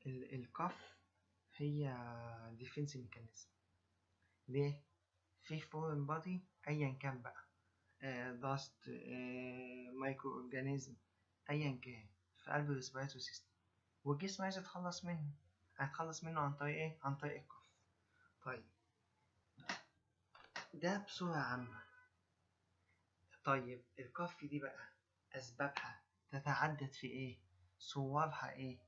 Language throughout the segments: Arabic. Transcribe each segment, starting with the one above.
الكف هي ديفنس ميكانيزم. ليه؟ في فورين بادي ايا كان بقى، داست، مايكرو اورجانيزم، ايا كان في قلب الريسبيراتوري سيستم، والجسم عايز يتخلص منه. هيتخلص منه عن طريق ايه؟ عن طريق الكف. طيب ده بصورة عامة. طيب الكف دي بقى أسبابها تتعدد في إيه؟ صورها إيه؟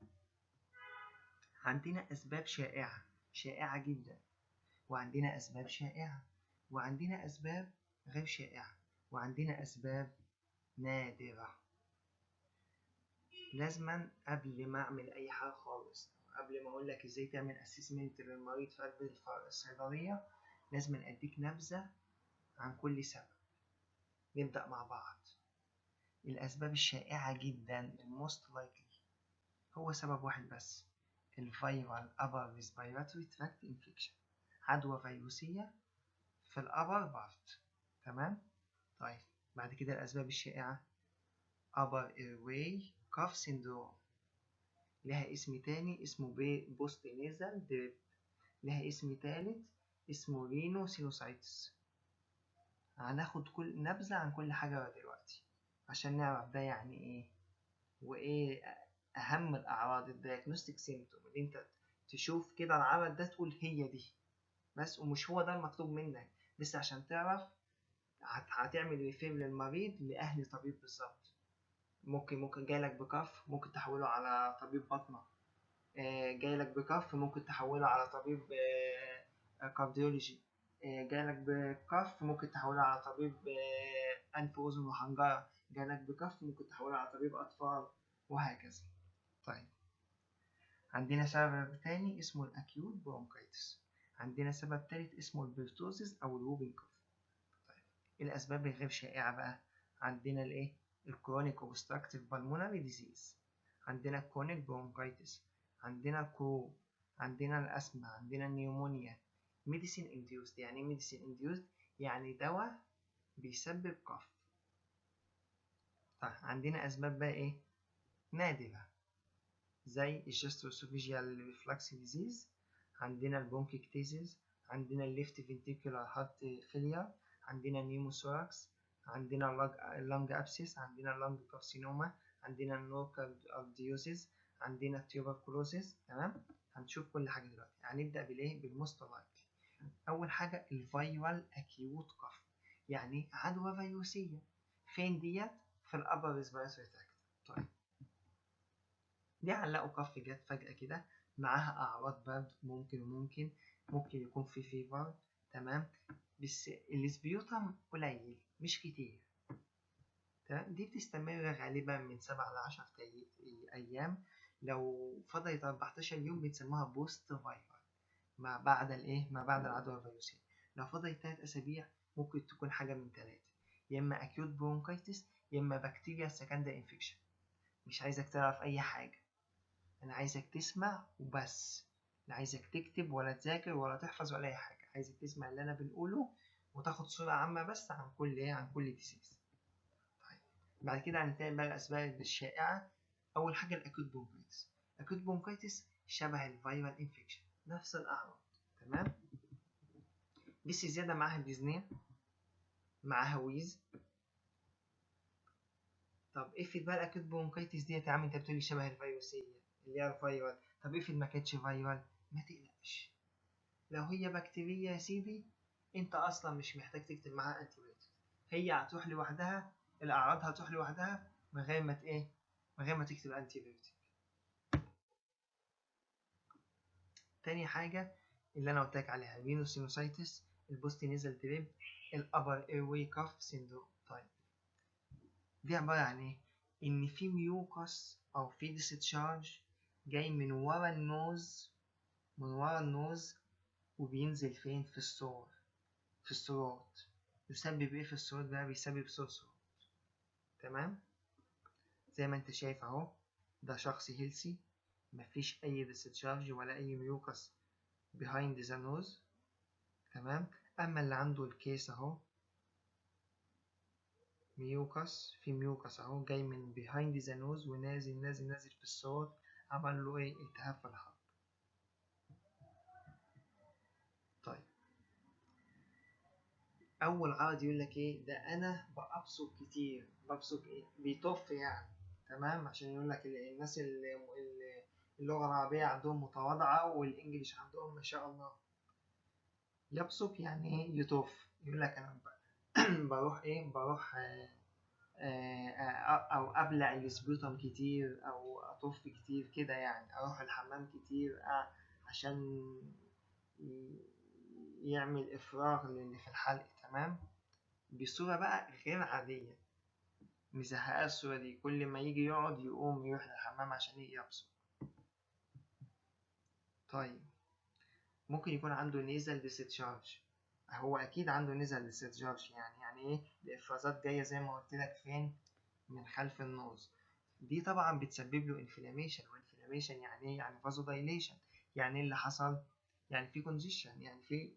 عندنا أسباب شائعة جدا، وعندنا أسباب شائعة، وعندنا أسباب غير شائعة، وعندنا أسباب نادرة. لازما قبل ما أعمل أي حاجة خالص، قبل ما أقولك إزاي تعمل أسسمنت للمريض في قلب الصيدلية، لازما أديك نبذة عن كل سبب. نبدأ مع بعض. الأسباب الشائعة جدا الموست لايكلي هو سبب واحد بس، الفيرال upper respiratory tract infection، عدوى فيروسية في الأبر بارت. تمام؟ طيب بعد كده الأسباب الشائعة upper airway cough syndrome، لها اسم تاني اسمه بوست نيزل دريب، لها اسم تالت اسمه رينو سينوسايتس. هناخد كل نبذة عن كل حاجة دلوقتي عشان نعرف ده يعني ايه، وايه اهم الاعراض، الدياجنوستيك سيمتوم اللي انت تشوف كده العرض ده تقول هي دي بس، ومش هو ده المطلوب منك لسه عشان تعرف هتعمل ريفير للمريض لأهل طبيب بالظبط. ممكن جايلك بكف ممكن تحوله على طبيب بطنة، جايلك بكف ممكن تحوله على طبيب كارديولوجي، جايلك بكف ممكن تحوله على طبيب أنف وأذن وحنجرة، جايلك بكف ممكن تحوله على طبيب أطفال، وهكذا. طيب عندنا سبب تاني اسمه الأكيوت برونكايتس، عندنا سبب تالت اسمه البرتوزيس أو الووبينج كوف. طيب الأسباب الغير شائعة بقى، عندنا الإيه؟ الكرونيك أوبستراكتيف بالمونري ديزيز، عندنا الكرونيك برونكايتس، عندنا الكرو، عندنا الأسمى، عندنا النيومونيا. ميديسين انديوزد، يعني ايه ميديسين انديوزد؟ يعني دواء بيسبب كف. طيب عندنا أسباب بقى إيه؟ نادرة زي الجاستروسوفيجيال ريفلكس ديزيز، عندنا البرونكيكتيزيس، عندنا الليفت فينتريكولار هارت فيلير، عندنا النيموثوراكس، عندنا اللنج ابسيس، عندنا اللنج كارسينوما، عندنا النوكارديوسيس، عندنا التيوبركلوزيس. تمام؟ هنشوف كل حاجه دلوقتي. هنبدا بالايه؟ بالموست لايكلي. اول حاجه الفيرال اكيوت كف، يعني عدوى فيروسيه. فين ديت؟ في الابر ريسبيراتوري تراكت. طيب دي علقوا كف جت فجأة كده، معاها أعراض برد، ممكن يكون في فيفر. تمام؟ بس السبيوتم قليل مش كتير. تمام؟ دي بتستمر غالبا من 7 ل10 أيام. لو فضلت 14 يوم بنسموها بوست فايرال، ما بعد العدوى الفيروسية. لو فضلت 3 أسابيع ممكن تكون حاجة من 3، يا إما أكيوت برونكايتس يا إما بكتيريا سكندري انفكشن. مش عايزك تعرف أي حاجة، أنا عايزك تسمع وبس، لا عايزك تكتب ولا تذاكر ولا تحفظ ولا أي حاجة، عايزك تسمع اللي أنا بنقوله وتاخد صورة عامة بس عن كل ديسيز. طيب بعد كده هنتكلم بقى الأسباب الشائعة. أول حاجة الأكيوت بونكايتس. الأكيوت بونكايتس شبه الفيرال انفكشن، نفس الأعراض. تمام؟ بس زيادة معاها ديزنيا، معاها ويز. طب افرض بقى الأكيوت بونكايتس ديت يا عم، أنت بتقولي شبه الفيروسية اللي هي الفيرال، طب افرض ما كانتش فيرال، ما تقلقش، لو هي بكتيريا يا سيدي انت اصلا مش محتاج تكتب معاها انتيبيوتيك، هي هتروح لوحدها، الاعراض هتروح لوحدها من غير ما من غير ما تكتب انتيبيوتيك. تاني حاجه اللي انا قلت لك عليها الرينوسينوسايتس، البوست نيزل دريب، الابر ايروي كاف سيندروم. طيب دي عباره عن ايه؟ ان في ميوكس او في ديستشارج جاي من ورا النوز وبينزل فين؟ في الصور، في الثروات. يسبب ايه في الثروات بقى؟ بيسبب صرصور. تمام؟ زي ما انت شايف اهو، ده شخص هيلسي مفيش اي ديسشارج ولا اي ميوكس behind the nose. تمام؟ اما اللي عنده الكيس اهو، في ميوكس اهو جاي من behind the nose ونازل في الثروات، عمل له ايه؟ التهاب في الحلق. اول عرض يقول لك ايه ده، انا ببصق كتير، ببصق ايه، بيطف يعني، تمام، عشان يقول لك الناس اللغة العربية عندهم متواضعة والانجليش عندهم ما شاء الله. يبصق يعني ايه، يطف، يقول لك انا بروح ايه، بروح او ابلع السبوتم كتير او اطف كتير كده يعني، اروح الحمام كتير عشان يعمل افراغ للي في الحلق، تمام، بصورة بقى غير عادية، مزهقة الصورة دي، كل ما يجي يقعد يقوم يروح للحمام عشان يبصق. طيب ممكن يكون عنده نيزل ديسشارج، هو اكيد عنده نيزل ديسشارج، يعني ايه، الافرازات جاية زي ما قلت لك فين، من خلف النوز، دي طبعا بتسبب له انفلاميشن، وانفلاميشن يعني ايه، يعني فازو دايليشن، يعني ايه اللي حصل، يعني في كونجيشن، يعني في،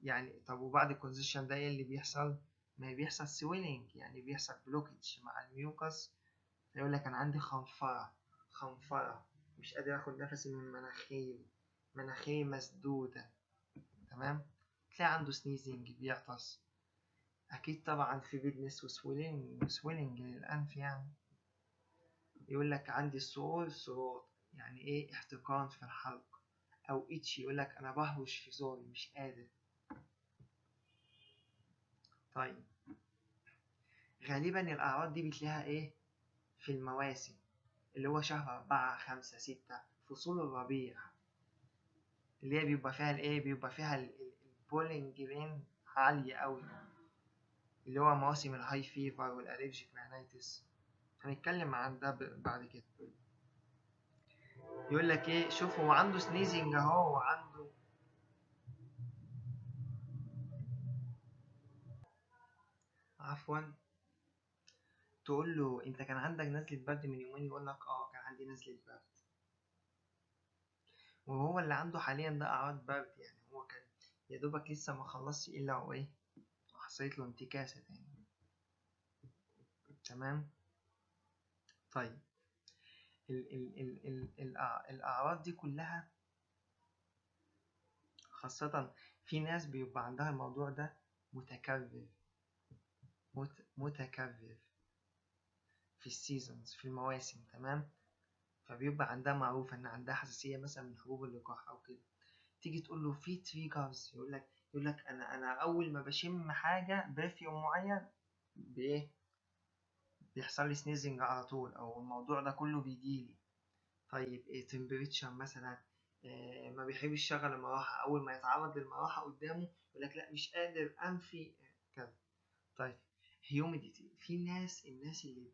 يعني طب وبعد الكونجيشن ده ايه اللي بيحصل، ما بيحصل سويلنج، يعني بيحصل بلوكج مع الميوكس، يقول لك انا عندي خنفرة، خنفرة، مش قادر اخد نفسي من مناخيري، مناخيري مسدودة، تمام، تلاقي عنده سنيزنج، بيعطس، اكيد طبعا في ريدنس وسويلنج للانف يعني. يقول لك عندي صوت، يعني ايه، احتقان في الحلق، او اتش، يقول لك انا بهرش في زوري مش قادر. طيب غالبا الاعراض دي بتلاقيها ايه، في المواسم، اللي هو شهر 4 5 6، فصول الربيع، اللي هي بيبقى فيها الايه، بيبقى فيها البولينج رين عالية قوي، اللي هو مواسم الهاي فيفر والالرجيك رينايتس، هنتكلم عن ده بعد كده. يقول لك ايه، شوف هو عنده سنيزنج اهو، وعنده، عفوا، تقول له انت كان عندك نزلة برد من يومين، يقول لك اه كان عندي نزلة برد، وهو اللي عنده حاليا ده اعراض برد، يعني هو كان يا دوبك لسه ما خلصش الا هو ايه، حصلت له انتكاسة تاني، تمام. طيب الاعراض دي كلها، خاصة في ناس بيبقى عندها الموضوع ده متكرر، متكرر في السيزونز، في المواسم، تمام، فبيبقى عندها معروف ان عندها حساسية مثلا من حبوب اللقاح او كده، تيجي تقول له في تريجرز، يقول لك انا اول ما بشم حاجه برفيوم معين بايه، بيحصل لي سنيزنج على طول، او الموضوع ده كله بيجيلي. طيب ايه تمبريتشر مثلا، ما بيحبش يشغل المروحه، اول ما يتعرض للمروحه قدامه يقول لك لا مش قادر انفي كذا. طيب هيوميديتي، في الناس اللي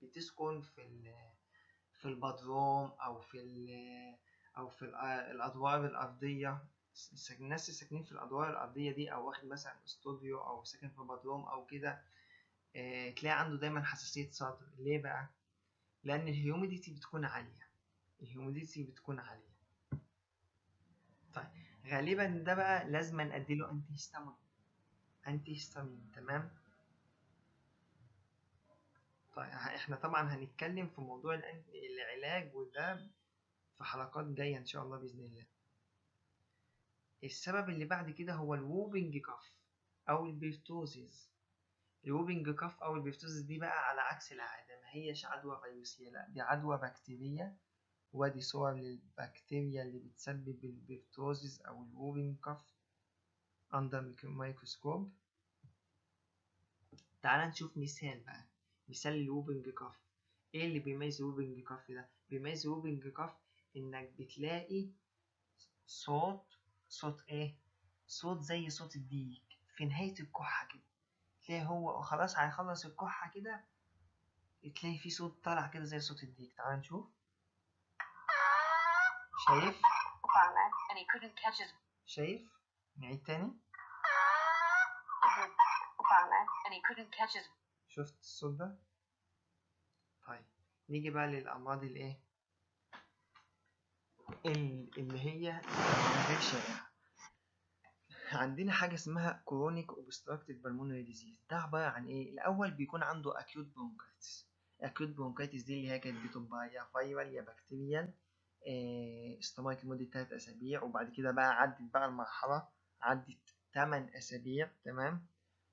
بتسكن في البدروم او في الادوار الارضيه، الناس اللي ساكنين في الادوار الارضيه دي، او واخد مثلا استوديو او ساكن في بدروم او كده، تلاقي عنده دايما حساسيه صدر، ليه بقى، لان الهيوميديتي بتكون عاليه، الهيوميديتي بتكون عاليه. طيب غالبا ده بقى لازم اديله انتي هيستامين، انتي هيستامين، تمام. طيب احنا طبعا هنتكلم في موضوع العلاج وده في حلقات جايه ان شاء الله باذن الله. السبب اللي بعد كده هو الووبنج كاف او البيرتوزيز. الووبنج كاف او البيرتوزيز دي بقى على عكس العادة، ما هيش عدوى فيروسية، لا دي عدوى بكتيرية، وادي صور للبكتيريا اللي بتسبب البيرتوزيز او الووبنج كاف اندر ميكروسكوب. تعال نشوف مثال بقى، مثال الووبنج كاف. ايه اللي بيميز الووبنج كاف ده، بيميز الووبنج كاف انك بتلاقي صوت ايه، صوت زي صوت الديك في نهاية الكحة كده، تلاقي هو خلاص هيخلص الكحة كده، تلاقي في صوت طالع كده زي صوت الديك. تعال نشوف، شايف، شايف، نعيد تاني، شفت الصوت ده. طيب نيجي بقى للأمراض الايه، اللي هي غير شائعة. عندنا حاجة اسمها كرونيك اوبستراكتيف بالمونري ديزيز، ده عبارة عن ايه، الأول بيكون عنده أكيوت برونكايتس، أكيوت برونكايتس دي اللي هي كانت بتبقى يا فايرال يا بكتيريال، استمرت لمدة 3 أسابيع، وبعد كده بقى عدت بقى المرحلة، عدت 8 أسابيع، تمام،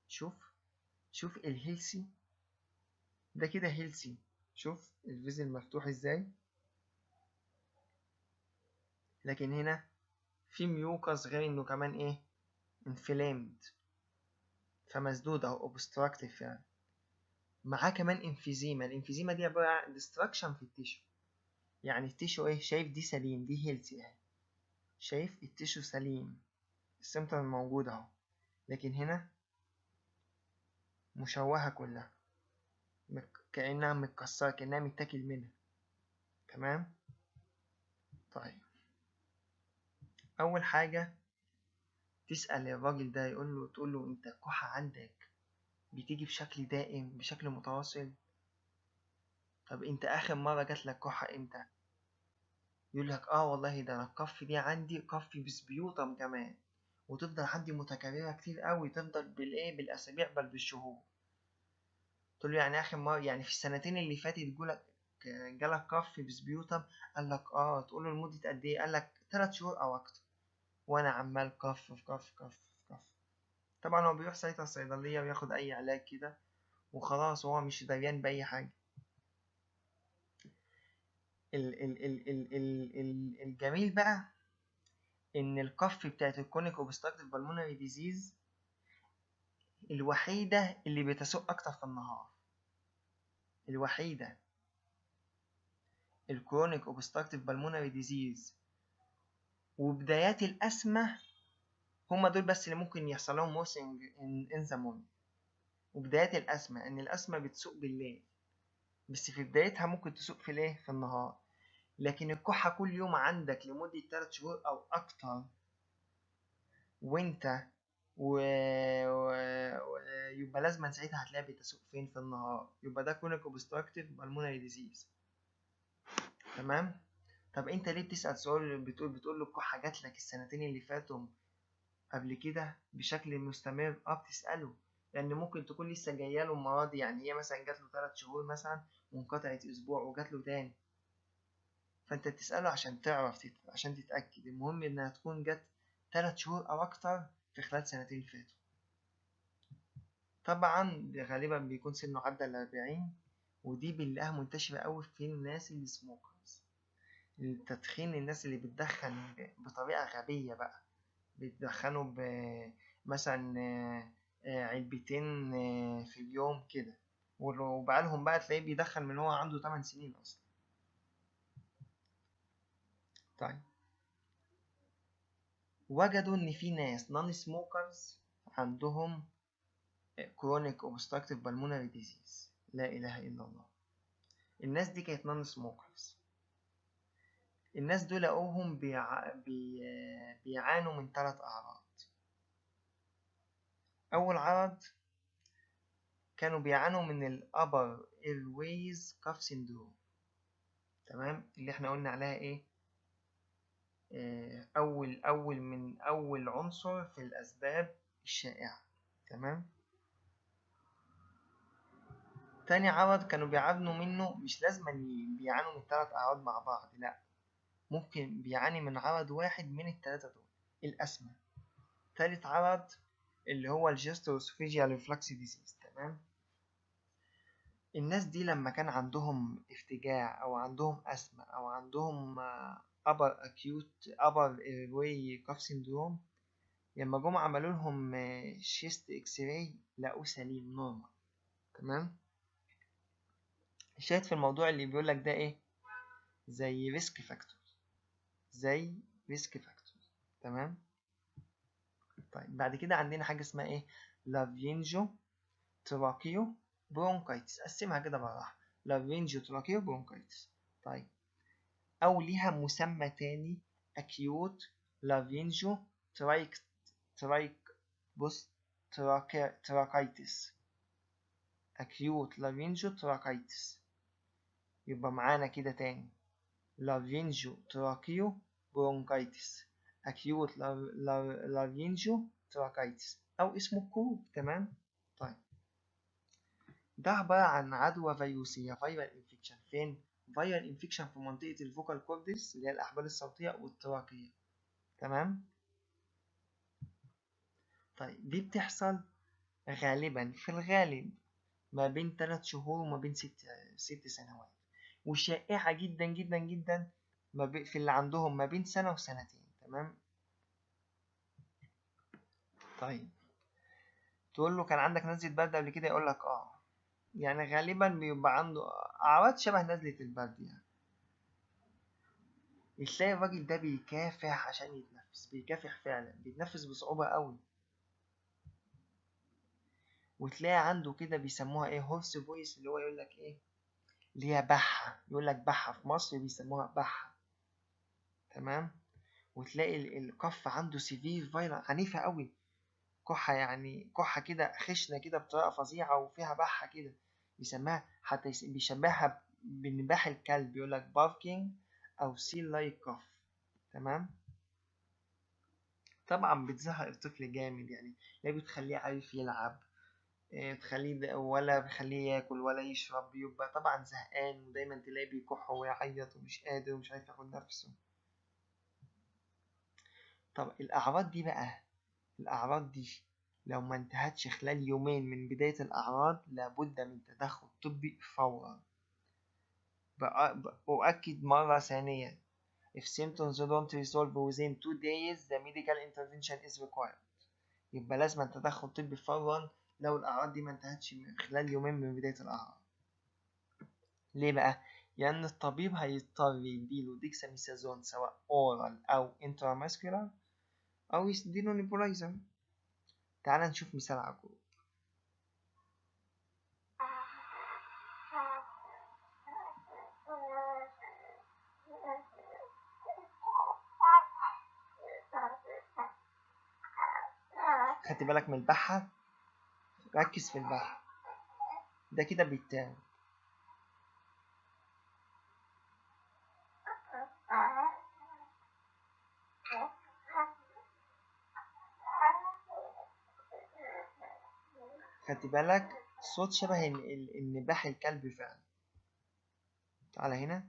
شوف الهيلسي ده كده هيلسي، شوف الفيزل مفتوح ازاي، لكن هنا في ميوكس غير انه كمان ايه انفلامد، فمسدود او اوبستراكتيف يعني. معاه كمان انفيزيما. الانفيزيما دي عبارة عن ديستراكشن في التيشو، يعني التيشو ايه، شايف دي سليم، دي هيلثي اهي، شايف التيشو سليم، السيمتوم موجود اهو، لكن هنا مشوهة كلها، كأنها متكسرة، كأنها متاكل منها. تمام. طيب أول حاجة تسأل الراجل ده، تقول له أنت الكحة عندك بتيجي بشكل دائم بشكل متواصل؟ طب أنت آخر مرة جاتلك كحة إمتى؟ يقول لك والله ده أنا الكف دي عندي كف بسبيوتم كمان، وتفضل عندي متكررة كتير قوي، تفضل بالأسابيع بل بالشهور. تقول له يعني آخر مرة يعني في السنتين اللي فاتت جالك كف بسبيوتم؟ قال لك تقول له لمدة قد إيه؟ قال لك 3 شهور أو أكتر. وأنا عمال كف في كف في كف في كف. طبعا هو بيروح ساعتها الصيدلية وياخد أي علاج كده وخلاص، وهو مش دريان بأي حاجة. الجميل بقى إن الكف بتاعت الكونيك أوبستراكتيف بالمونري ديزيز الوحيدة اللي بتسوق أكتر في النهار، الوحيدة. الكرونيك أوبستراكتيف بالمونري ديزيز وبدايات الأسمة هما دول بس اللي ممكن يحصل لهم وورسنج ان ذا مورنينج. وبدايات الأسمة إن الأسمة بتسوق بالليل، بس في بدايتها ممكن تسوق في الايه، في النهار. لكن الكحة كل يوم عندك لمدة 3 شهور أو أكتر، وأنت يبقى لازما ساعتها هتلاقي بتسوق فين، في النهار، يبقى ده كرونيك اوبستراكتيف بالمونري ديزيز. تمام. طب انت ليه بتسأل سؤال، بتقول له الكحة جات لك السنتين اللي فاتوا قبل كده بشكل مستمر؟ بتسأله لأن ممكن تكون لسه جاية له المرة دي، يعني هي مثلا جات له 3 شهور مثلا وانقطعت أسبوع وجات له تاني، فأنت بتسأله عشان تعرف عشان تتأكد. المهم إنها تكون جت 3 شهور أو أكتر في خلال سنتين فاتوا. طبعا غالبا بيكون سنه عدى 40، ودي بنلاقيها منتشرة أوي في الناس اللي سموكرز، التدخين، الناس اللي بتدخن بطريقة غبية بقى، بيتدخنوا مثلا علبتين في اليوم كده، وبقالهم بقى تلاقيه بيدخن من هو عنده 8 سنين أصلا. طيب وجدوا إن في ناس نون سموكرز عندهم كرونيك اوبستراكتيف بالمونري ديزيز. لا إله إلا الله. الناس دي كانت نون سموكرز. الناس دول لقوهم بيعانوا من 3 أعراض. أول عرض كانوا بيعانوا من الأبر ايرويز كاف سيندروم. تمام. اللي احنا قلنا عليها ايه، أول عنصر في الأسباب الشائعة. تمام. تاني عرض كانوا بيعانوا منه، مش لازم بيعانوا من 3 أعراض مع بعض، لأ، ممكن بيعاني من عرض واحد من ال3 دول، الأسمى. تالت عرض اللي هو الجاستروسوفيجيال ريفلكس ديزيز. تمام. الناس دي لما كان عندهم افتجاع أو عندهم أسمى أو عندهم upper airway cough syndrome، لما جم عملوا لهم شيست اكس راي لقوه سليم نورمال. تمام. الشاهد في الموضوع اللي بيقول لك ده ايه، زي ريسك فاكتور، زي ريسك فاكتور. تمام. طيب بعد كده عندنا حاجه اسمها ايه، لافينجو تراكيو برونكايتس. قسمها كده بالراحه، لافينجو تراكيو برونكايتس. طيب او ليها مسمى تاني، اكيوت لافينجو بص تراكايتس، acute laryngeal tracheitis. يبقى معانا كده تاني، laryngeal tracheo bronchitis، acute laryngeal tracheitis أو اسمه كوب. تمام. طيب ده عبارة عن عدوى فيروسية، فيرال انفكشن. فين؟ فيرال انفكشن في منطقة الفوكال كوردس اللي هي الأحبال الصوتية والتراكية. تمام. طيب دي بتحصل غالبا في الغالب ما بين 3 شهور وما بين 6 سنوات، وشائعة جدا جدا جدا في اللي عندهم ما بين سنة وسنتين. تمام. طيب تقول له كان عندك نزلة برد قبل كده، يقول لك يعني غالبا بيبقى عنده أعراض شبه نزلة البرد يعني. تلاقي الراجل ده بيكافح عشان يتنفس، بيكافح فعلا، بيتنفس بصعوبة قوي. وتلاقي عنده كده بيسموها ايه، هورس فويس، اللي هو يقول لك ايه، اللي هي بحة، يقول لك بحة، في مصر بيسموها بحة. تمام. وتلاقي الكف عنده سيفير فايلر، عنيفة قوي، كحة يعني كحة كده خشنة كده بطريقة فظيعة وفيها بحة كده، بيسميها حتى بيشبهها بنباح الكلب، يقول لك باركينج أو سيل لايك كف. تمام. طبعا بتزهق الطفل جامد يعني، لا بتخليه عارف يلعب، تخليه ولا بيخليه ياكل ولا يشرب، بيبقى طبعا زهقان، ودايما تلاقيه بيكح ويعيط ومش قادر ومش عارف ياخد نفسه. طب الأعراض دي لو ما انتهتش خلال يومين من بداية الأعراض، لابد من تدخل طبي فورا. أؤكد مرة ثانية، if symptoms don't resolve within 2 days the medical intervention is required. يبقى لازم تدخل طبي فورا لو الأعراض دي ما انتهتش خلال يومين من بداية الأعراض. ليه بقى؟ لأن الطبيب هيضطر يديله ديكساميثازون سواء أورال أو انتراماسكولار، أو يديله نيبولايزر. تعال نشوف مثال على الجروب. خدت بالك من البحة؟ ركز في البحة ده كده بيتاعب. خدت بالك صوت شبه النباح الكلب فعلا. تعالى هنا.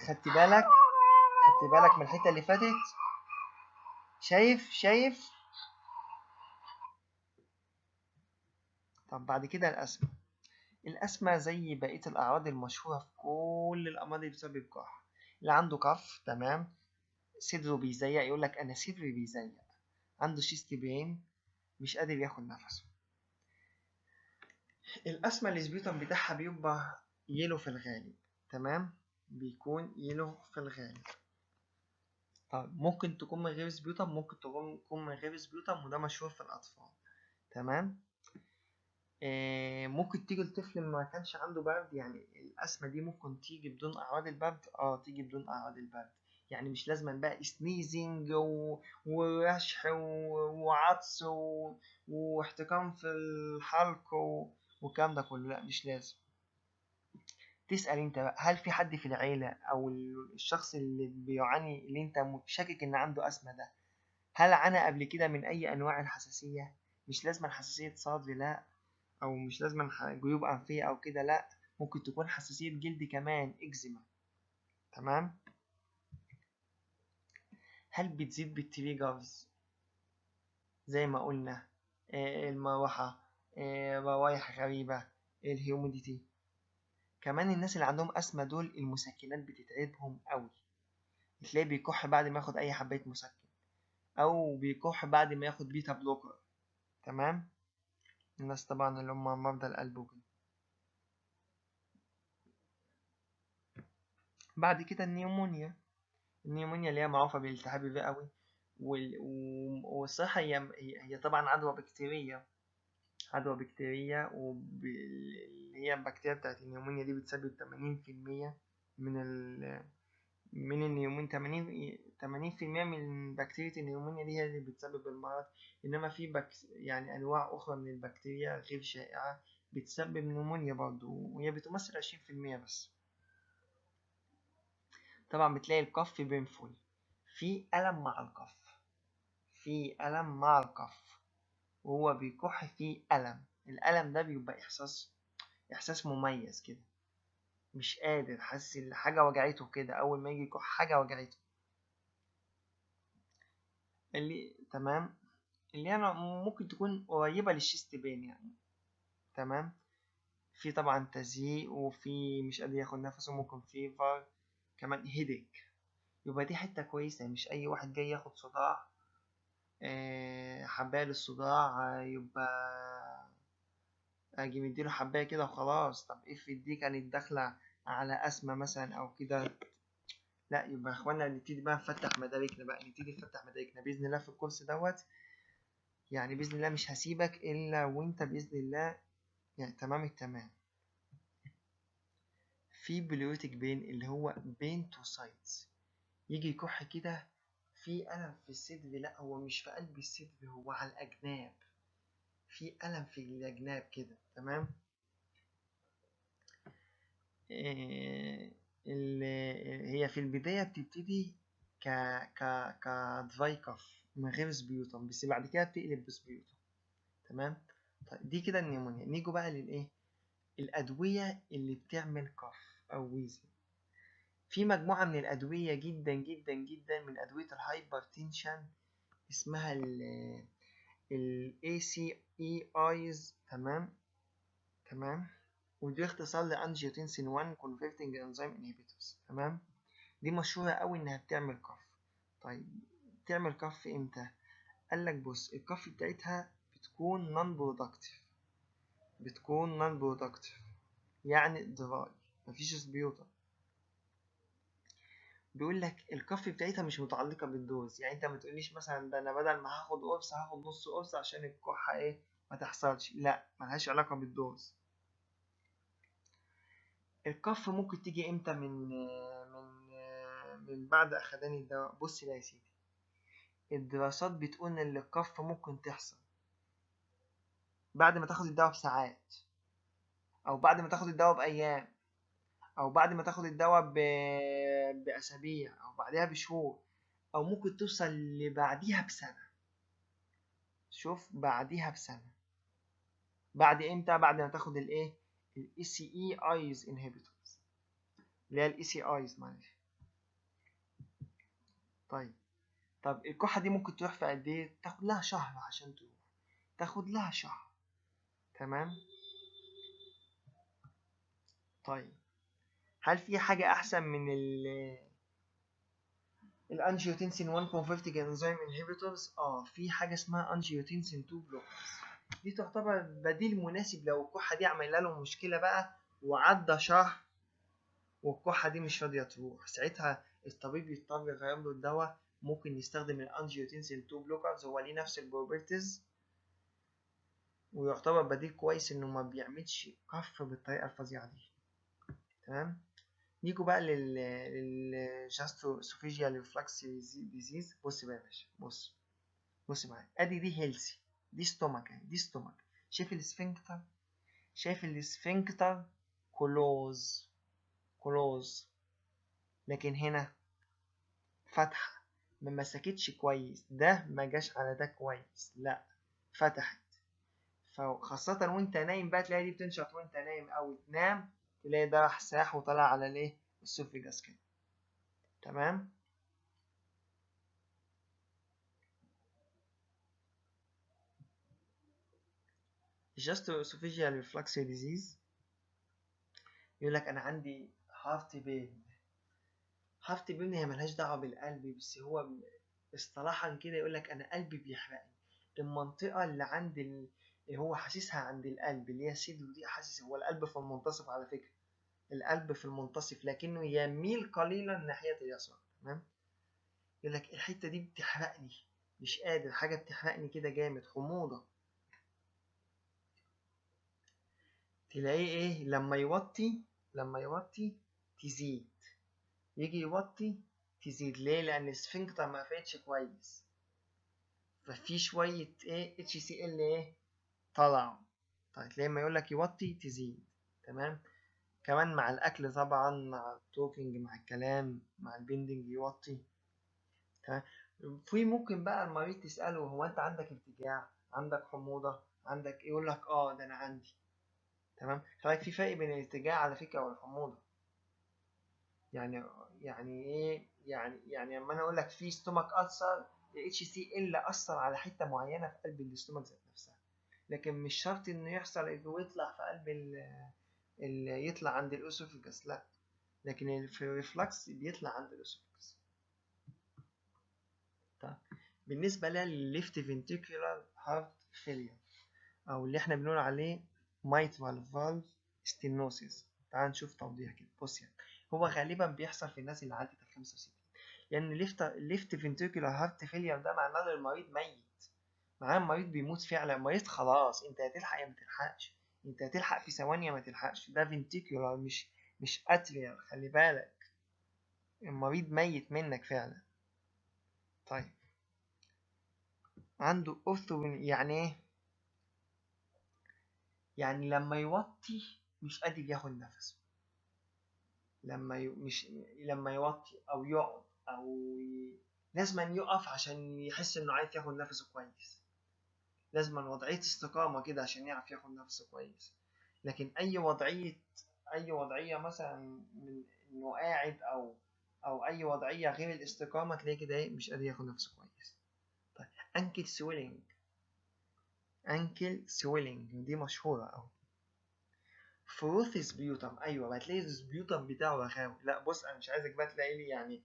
خدت بالك من الحتة اللي فاتت؟ شايف. طب بعد كده الأسمى زي بقية الأعراض المشهورة في كل الأمراض اللي بتسبب كح. اللي عنده كف، تمام، صدره بيزيق، يقول لك أنا صدري بيزيق، عنده شيست بين، مش قادر ياخد نفسه. الأسمى السبيوتم بتاعها بيبقى يلو في الغالب. تمام، بيكون يلو في الغالب. طيب ممكن تكون من غير سبيوتم، ممكن تكون من غير سبيوتم، وده مشهور في الأطفال. تمام. ممكن تيجي الطفل ما كانش عنده برد، يعني الأسمى دي ممكن تيجي بدون أعراض البرد، تيجي بدون أعراض البرد، يعني مش لازم بقى سنيزنج ورشح وعطس واحتقان في الحلق والكلام ده كله، لا مش لازم. تسأل انت بقى، هل في حد في العيلة او الشخص اللي بيعاني، اللي انت شاكك ان عنده أسمى ده، هل عانى قبل كده من اي انواع الحساسية؟ مش لازم حساسية صدر، لا، او مش لازم جيوب انفية او كده، لا، ممكن تكون حساسية جلد كمان، اكزيما. تمام. هل بتزيد بالتريجرز زي ما قلنا، المروحة، روايح غريبة، الهيوميديتي. كمان الناس اللي عندهم أسمى دول المسكنات بتتعبهم قوي، تلاقيه بيكح بعد ما ياخد أي حباية مسكن، أو بيكح بعد ما ياخد بيتا بلوكر. تمام. الناس طبعا اللي هم مرضى القلب وكده. بعد كده النيومونيا اللي هي معروفة بالالتهاب الرئوي، والصحة هي طبعا عدوى بكتيرية اللي هي البكتيريا بتاعت النيومونيا دي بتسبب 80% من النيومونيا، 80% من بكتيريا النيومونيا دي هي اللي بتسبب المرض. إنما في يعني أنواع أخرى من البكتيريا غير شائعة بتسبب نيومونيا برضه، وهي بتمثل 20% بس. طبعا بتلاقي الكف بينفل، في ألم مع الكف وهو بيكح، فيه ألم، الألم ده بيبقى إحساس مميز كده. مش قادر، حاسس ان حاجه وجعته كده، اول ما يجي يكح حاجه وجعته. اللي تمام، اللي انا ممكن تكون قريبه للشيست بين يعني. تمام. في طبعا تزييق، وفي مش قادر ياخد نفسه، ممكن فيفر، كمان هيديك. يبقى دي حته كويسه، مش اي واحد جاي ياخد صداع حبايه للصداع يبقى اجي مديله حبايه كده وخلاص. طب افرض دي كانت داخله على اسمى مثلا او كده، لا. يبقى يا اخوانا نبتدي بقى نفتح مداركنا بقى، نبتدي نفتح مداركنا باذن الله في الكورس دوت. يعني باذن الله مش هسيبك الا وانت باذن الله يعني تمام التمام. في بليوتك بين اللي هو بين تو سايدز، يجي يكح كده في ألم في الصدر، لا هو مش في قلب الصدر، هو على الأجناب، في ألم في الأجناب كده. تمام. هي في البداية بتبتدي ك كدراي كف من غير سبيوتم، بس بعد كده بتقلب بسبيوتم. تمام. طيب دي كده النيمونيا. نيجوا بقى للإيه؟ الأدوية اللي بتعمل كف أو ويزن. في مجموعة من الأدوية جدا جدا جدا من أدوية الهايبرتنشن، اسمها ال ACEIs. تمام. ودي اختصار لأنجيوتنسين 1 Converting Enzyme Inhibitors. تمام. دي مشهورة أوي إنها بتعمل كف. طيب بتعمل كف إمتى؟ قالك بص، الكف بتاعتها بتكون non productive، يعني دراي، مفيش سبيوتا. بيقول لك الكف بتاعتها مش متعلقة بالدوز، يعني انت ما تقوليش مثلا ده انا بدل ما هاخد قرص هاخد نص قرص عشان الكحة ايه ما تحصلش، لا ملهاش علاقة بالدوز. الكف ممكن تيجي امتى؟ من بعد اخدان الدواء. بص بقى يا سيدي، الدراسات بتقول ان الكف ممكن تحصل بعد ما تاخد الدواء بساعات، او بعد ما تاخد الدواء بايام، او بعد ما تاخد الدواء باسابيع، او بعدها بشهور، او ممكن توصل لبعديها بسنة. شوف، بعديها بسنة. بعد امتى؟ بعد ما تاخد الايه؟ الاي سي اي ايز انهبيتورز، اللي هي الاي سي ايز، معلش. طيب، طب الكحة دي ممكن تروح في قد ايه؟ تاخد لها شهر عشان تروح، تاخد لها شهر. تمام. طيب، هل في حاجة أحسن من الانجيوتنسين 1 converting enzyme inhibitors؟ في حاجة اسمها انجيوتنسين 2 blockers. دي تعتبر بديل مناسب لو الكحة دي عمل له مشكلة بقى وعدى شهر والكحة دي مش راضية تروح، ساعتها الطبيب يضطر يغير له الدواء. ممكن يستخدم الانجيوتنسين 2 بلوكرز، هو ليه نفس البروبرتيز، ويعتبر بديل كويس انه ما بيعملش كف بالطريقة الفظيعة دي. تمام. نيجوا بقى للجاستروسوفيجيال ريفلكس ديزيز. بص بقى يا باشا، بص معايا، ادي دي هيلسي، دي ستومك اهي، دي ستومك. شايف السفنكتر كلوز، لكن هنا فتحة، ما مسكتش كويس، ده ما جاش على ده كويس، لا فتحت. فخاصة وانت نايم بقى تلاقي دي بتنشط وانت نايم، او تنام تلاقي ده راح ساح وطلع على الايه؟ السوفيجاس كده. تمام. Gastroesophageal reflux disease يقول لك انا عندي هارت بين هي ملهاش دعوة بالقلب، بس هو اصطلاحا كده يقول لك انا قلبي بيحرقني. المنطقة اللي عند اللي هو حاسسها عند القلب، اللي هي صدره دي، حاسس هو القلب في المنتصف على فكرة، القلب في المنتصف لكنه يميل قليلا ناحية اليسار. تمام. يقول لك الحتة دي بتحرقني، مش قادر، حاجة بتحرقني كده جامد، حموضة. تلاقيه ايه؟ لما يوطي تزيد، يجي يوطي تزيد. ليه؟ لأن السفنكتر ما قفلتش كويس، ففي شوية ايه اتش سي ال ايه طلعوا. طيب تلاقيه لما يقولك يوطي تزيد. تمام. كمان مع الأكل طبعا، مع التوكينج، مع الكلام، مع البندنج يوطي. تمام. في ممكن بقى المريض تسأله هو أنت عندك ارتجاع؟ عندك حموضة؟ عندك إيه؟ يقول لك ده أنا عندي. تمام. خلي في فرق بين الارتجاع على فكرة والحموضة. يعني ايه؟ يعني لما انا اقول لك في ستومك ألسر، الاتش سي ال اثر على حته معينه في قلب الاستومك ذات نفسها، لكن مش شرط انه يحصل ويطلع في قلب يطلع عند الاسوفجس، لا، لكن في الريفلكس بيطلع عند الاسوفجس. طيب بالنسبه للليفت فينتريكولار هارت فيلير، او اللي احنا بنقول عليه mitral valve stenosis، تعال نشوف توضيح كده. بص يعني هو غالبا بيحصل في الناس اللي عدت ال 65، لان الليفت فينتريكولار هارت فيلير ده معناه ان المريض ميت، معناه المريض بيموت فعلا، المريض خلاص، انت هتلحق يا ما تلحقش، انت هتلحق في ثواني يا ما تلحقش، ده فينتريكولار مش اتريال، خلي بالك، المريض ميت منك فعلا. طيب عنده اورثو، يعني ايه؟ يعني لما يوطي مش قادر ياخد نفسه، مش لما يوطي او يقعد لازم أن يقف عشان يحس انه عارف ياخد نفسه كويس، لازم وضعية استقامة كده عشان يعرف ياخد نفسه كويس. لكن اي وضعية مثلا من انه قاعد او اي وضعية غير الاستقامة تلاقي كده ايه مش قادر ياخد نفسه كويس. طيب انكل سويلنج دي مشهورة اوي. فروث سبيوتم، ايوه هتلاقي السبيوتم بتاعه رخاوي. لا بص انا مش عايزك بقى تلاقي لي يعني،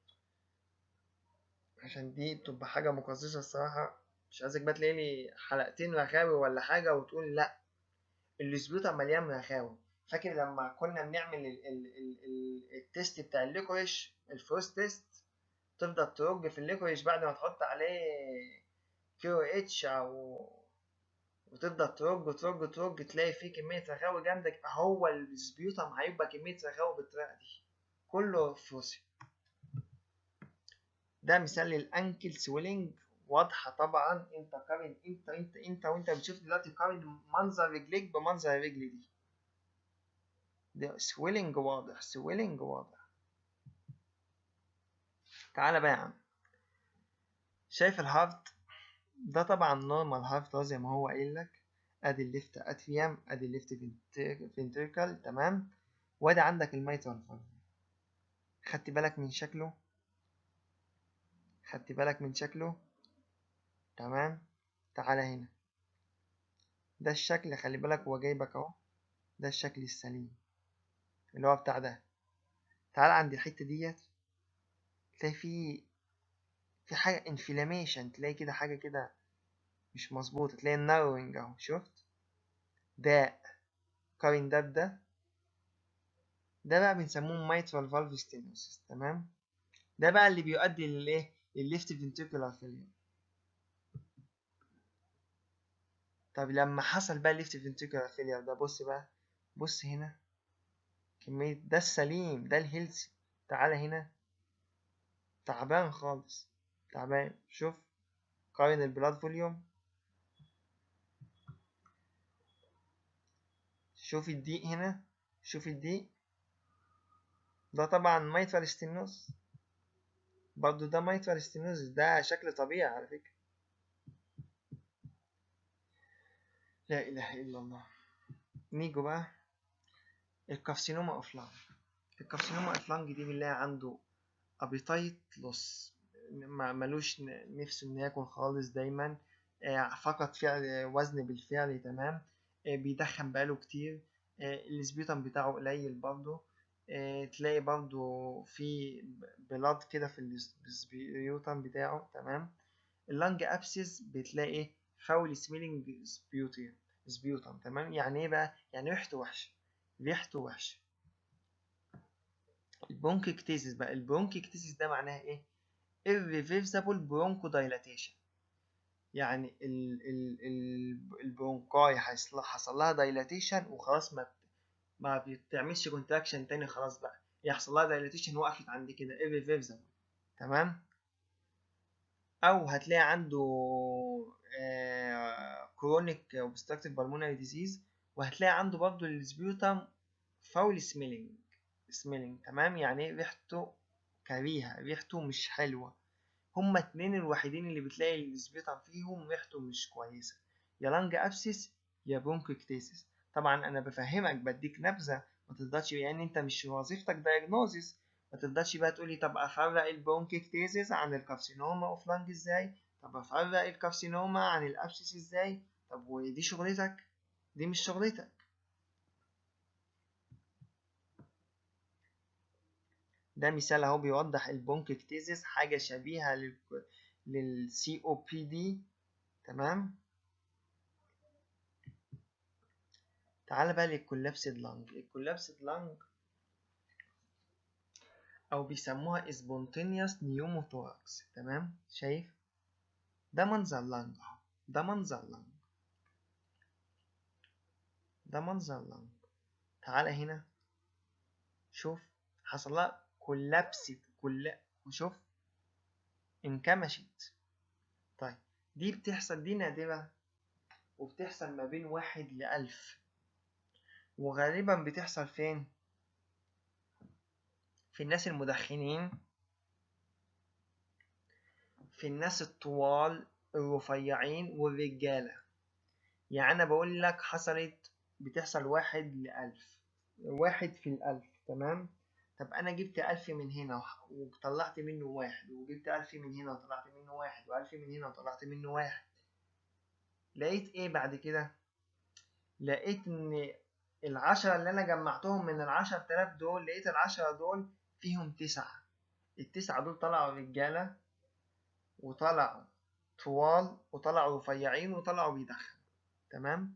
عشان دي بتبقى حاجة مقززة الصراحة، مش عايزك بقى تلاقي لي حلقتين رخاوي ولا حاجة وتقول لا، السبيوتم مليان رخاوي. فاكر لما كنا بنعمل التيست بتاع الليكوريش، الفروست تيست، تفضل ترج في الليكوريش بعد ما تحط عليه كيو اتش وتفضل ترج تلاقي فيه كمية رخاوي جامدة، هو السبيوتم هيبقى كمية رخاوي بالطريقة دي، كله فروسي. ده مثال للانكل سويلنج، واضحة طبعا. انت قارن، انت وانت بتشوف دلوقتي، قارن منظر رجليك بمنظر الرجل دي، ده سويلنج واضح، سويلنج واضح. تعالى بقى يا عم، شايف الهارت ده؟ طبعا نورمال هارت زي ما هو قايل لك، ادي الليفت اتريوم، ادي الليفت فينتريكل، تمام، وادي عندك الميترال فالف. خدت بالك من شكله؟ خدت بالك من شكله؟ تمام. تعالى هنا، ده الشكل، خلي بالك هو جايبك اهو، ده الشكل السليم اللي هو بتاع ده. تعالى عند الحتة ديت، تلاقي في حاجة انفلاميشن، تلاقي كده حاجة كده مش مظبوطة، تلاقي الناروينج اهو، شفت؟ ده قارن ده بقى بنسموه mitral valve stenosis، تمام؟ ده بقى اللي بيؤدي للايه؟ للليفت ventricular failure. طب لما حصل بقى الليفت ventricular failure ده، بص بقى، بص هنا كمية، ده السليم، ده الهيلثي، تعالى هنا تعبان خالص، تعبان. شوف، قارن البلاد فوليوم، شوف الضيق هنا، شوف الضيق، ده طبعا mitral stenosis، برضو ده mitral stenosis، ده شكل طبيعي على فكرة. لا إله إلا الله. نيجوا بقى الكارسينوما اوف لانج. الكارسينوما اوف لانج دي بنلاقي عنده ابيتايت لوس، ملوش نفسه انه ياكل خالص دايما، فقط فعل وزن بالفعل، تمام، بيدخن بقاله كتير، السبيوتم بتاعه قليل برضه، تلاقي برضه في بلاد كده في السبيوتم بتاعه، تمام. اللانج ابسيس بتلاقي فاول سميلينج سبيوتم، تمام. يعني ايه بقى؟ يعني ريحته وحشه، ريحته وحشه. البرونكيكتيسيس بقى، البرونكيكتيسيس ده معناها ايه؟ irreversible bronchodilation، يعني البرونكاي حصل لها دايلاتيشن وخلاص، ما بتعملش كونتراكشن تاني، خلاص بقى يحصل لها دايلاتيشن، وقفت عند كده، irreversible، تمام. او هتلاقي عنده كرونيك اوبستراكتيف بالمونري ديزيز، وهتلاقي عنده برضه السبيوتم فاول سميلينج، تمام، يعني ريحته كريهة، ريحته مش حلوة. هما اتنين الوحيدين اللي بتلاقي السبيوتم فيهم ريحته مش كويسة، يا لانج ابسيس يا برونكوكتيسيس. طبعا انا بفهمك، بديك نبذة، ما تقدرش يعني، انت مش وظيفتك دايجنوزيس، ما تفضلش بقى تقولي طب افرق البرونكيكتيزيس عن الكارسينوما اوف لانج ازاي، طب افرق الكارسينوما عن الابسيس ازاي، طب ودي شغلتك؟ دي مش شغلتك. ده مثال اهو بيوضح البرونكيكتيزيس، حاجه شبيهه للسي او بي دي. تمام. تعال بقى للكولابسد لانج. الكولابسد لانج او بيسموها spontaneous pneumothorax. تمام. شايف ده منظر لانج اهو، ده منظر لانج، ده منظر لانج. تعالى هنا شوف، حصل لها كولابسد، وشوف انكمشت. طيب دي بتحصل، دي نادرة وبتحصل ما بين 1 ل1000، وغالبا بتحصل فين؟ في الناس المدخنين، في الناس الطوال الرفيعين والرجالة. يعني أنا بقول لك حصلت، بتحصل 1 ل1000، 1 في 1000. تمام. طب أنا جبت 1000 من هنا وطلعت منه 1، وجبت 1000 من هنا وطلعت منه 1، و1000 من هنا وطلعت منه 1. لقيت إيه بعد كده؟ لقيت إن ال10 اللي أنا جمعتهم من ال10000 دول، لقيت ال10 دول فيهم 9. ال9 دول طلعوا رجالة، وطلعوا طوال، وطلعوا رفيعين، وطلعوا بيدخنوا. تمام.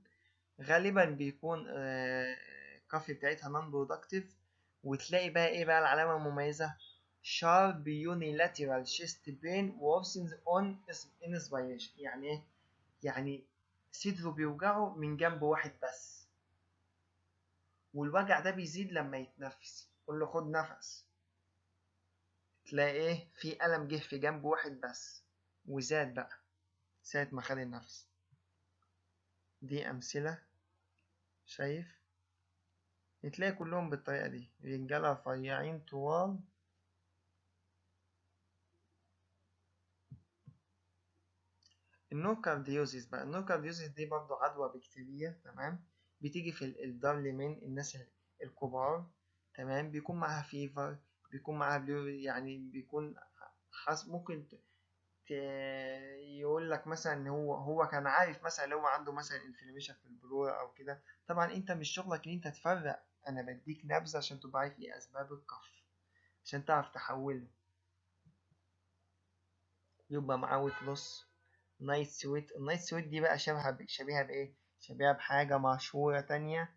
غالبا بيكون الكافي بتاعتها نون برودكتيف. وتلاقي بقى ايه بقى العلامة المميزة؟ sharp unilateral chest pain worsens on inspiration. يعني ايه؟ يعني صدره بيوجعه من جنب واحد بس، والوجع ده بيزيد لما يتنفس. قول له خد نفس، تلاقي ايه؟ في ألم جه في جنب واحد بس وزاد بقى ساعة ما خد النفس. دي أمثلة. شايف؟ تلاقي كلهم بالطريقة دي، رجالة رفيعين طوال. النوكارديوزيس بقى، النوكارديوزيس دي برضو عدوى بكتيرية. تمام. بتيجي في الإلدرلي من الناس الكبار. تمام. بيكون معاها فيفر، بيكون معاها بلو، يعني بيكون ممكن يقول لك مثلا ان هو كان عارف مثلا لو عنده مثلا انفلاميشن في البلورة او كده. طبعا انت مش شغلك ان انت تفرق، انا بديك نبذة عشان تبقى عارف ايه اسباب الكف، عشان تعرف تحوله. يبقى معاه ويت لوس، نايت سويت. النايت سويت دي بقى شبيهة بإيه؟ شبيهة بحاجة مشهورة تانية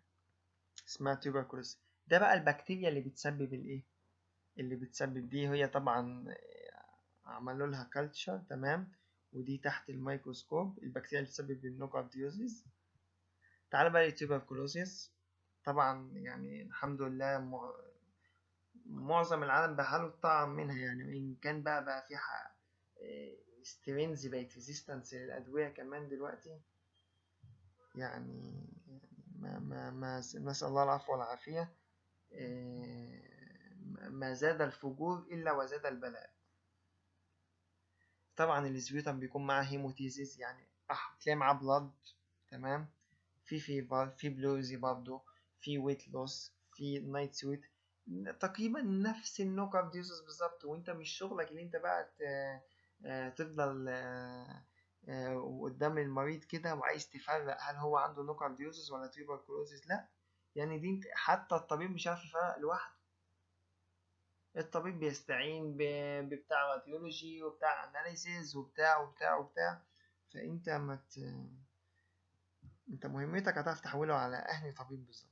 اسمها توبركلوز. ده بقى البكتيريا اللي بتسبب الإيه؟ اللي بتسبب دي هي طبعا عملوا لها كالتشر. تمام. ودي تحت الميكروسكوب البكتيريا اللي بتسبب النوكارديوزيس. تعال بقى للتوبركلوزيس. طبعا يعني الحمد لله معظم العالم بقى له الطعم منها، يعني وإن كان بقى في سترينز بقت ريزيستنس للأدوية كمان دلوقتي. يعني ما نسأل الله العفو والعافية. ما زاد الفجور إلا وزاد البلاء. طبعا السبيوتم بيكون معاه هيموتيزيس، يعني تلاقي معاه بلاد. تمام. في فيفر، في بلوزي برضه، في ويت لوس، في نايت سويت. تقريبا نفس النوكارديوزس بالظبط. وانت مش شغلك ان انت بقى تفضل قدام المريض كده وعايز تفرق هل هو عنده نوكارديوزس ولا تيوبركلوزس. لا، يعني دي حتى الطبيب مش عارف يفرق لوحده. الطبيب بيستعين ببتاع راديولوجي وبتاع اناليسيز وبتاع وبتاع وبتاع. فانت انت مهمتك هتعرف تحوله على اهل طبيب بالظبط.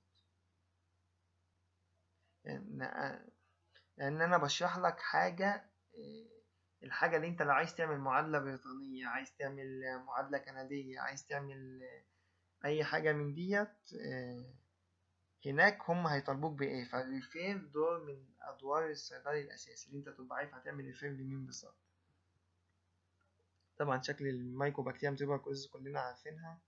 لان انا بشرح لك حاجه، الحاجه اللي انت لو عايز تعمل معادله بريطانيه، عايز تعمل معادله كنديه، عايز تعمل اي حاجه من ديت، هناك هم هيطالبوك بايه. فالريفير دور من ادوار الصيدلي الاساسي، اللي انت تبقى عارف هتعمل ريفير لمين بالظبط. طبعا شكل المايكوبكتيريم تيوبركلوزيس كلنا عارفينها.